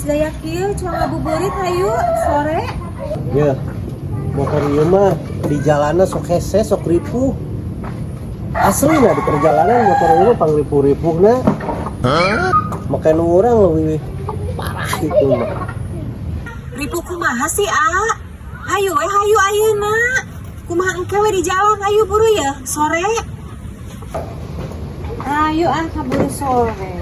Sedaya kieu cuma ngabuburit hayu sore. Ya, motor ieu mah di jalanan sok hese sok ripuh. Asli nah di perjalanan motor ieu mah pangripuh-ripuhna. Makanya orang lebih parah itu mah. Ripuh kumaha sih, A? Hayu ayeuna. Kumaha engke we di jalan hayu buru ya sore. Ayo kaburu sore.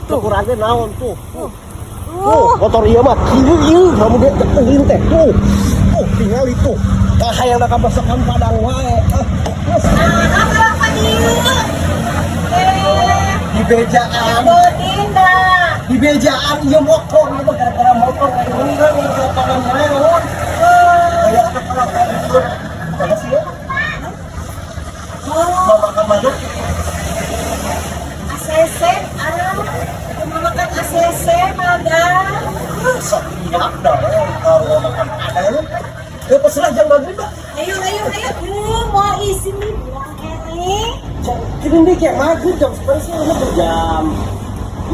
Tuh kurangnya naon tuh. Motor ieu mah kieu kamu ge teuing teh tuh. Tinggal itu. Tah hayang da kabasakan padang wae. Di bejaan. Di bejaan ieu motor ieu mah gara-gara motor aya beungeun ieu lapangan naon. Aya anak-anak itu. Apa sih ya? Makan madu. ACC, makan ACC, madam. Siap dong kalau makan padang. Ya pesen aja maghrib. Ayo. Mau isi nih buang kene. Kini nih kayak maghrib jam 11 sih ini berjam.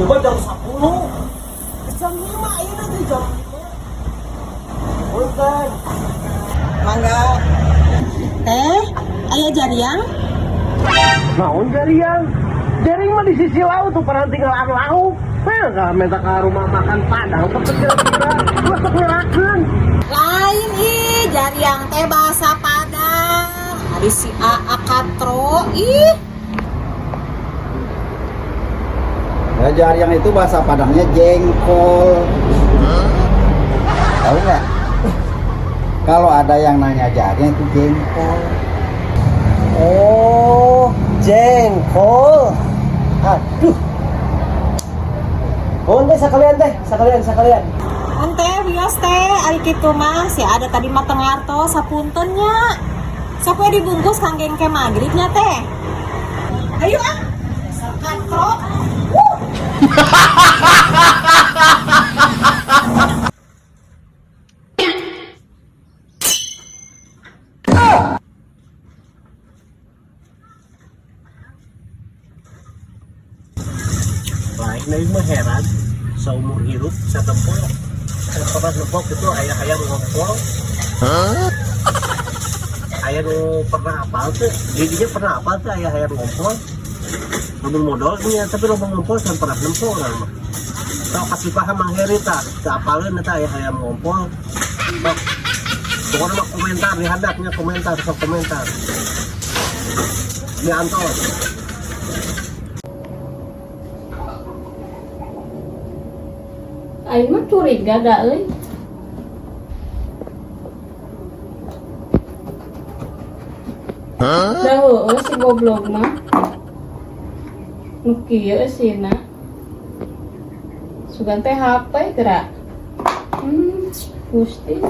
Ya bang jam 10. Jam 5 ini nanti jam 5. Bukan. Mangga. Aya jariang? Naon jariang? Jaring mah di sisi laut tuh pernah tinggal laut. Enggak minta ke rumah makan padang tapi kira-kira gua sok ngerakeun. Lain jariang teh bahasa Padang. Hari si A katro Ya, jariang itu bahasa Padangnya jengkol. Tahu nggak? Kalau ada yang nanya jariang itu jengkol. Oh, jengkol. Aduh. Oh, teh sekalian. Ente bios teh ari kitu mah si ada tadi mah tengarto sapuntennya. Sapoe dibungkus kangge engke magribnya teh. Ayo dasar katro. Lain lagi mah heran, seumur hidup saya tempol, saya pernah nempok itu ayah ngompol, ayah nu pernah apal tuh, didinya pernah apal tuh ayah ngompol, ngomong modal nih, tapi ngomong ngompol saya pernah nempol kan mah, tau kasih paham mangheri tak, apalin itu ayah ngompol, pokoknya mah komentar, lihat datanya komentar, ini Anton. Aing mah curiga dah euy. Da heueuh si goblok mah. Nu kieu sina. Sugan teh HP geura. Gusti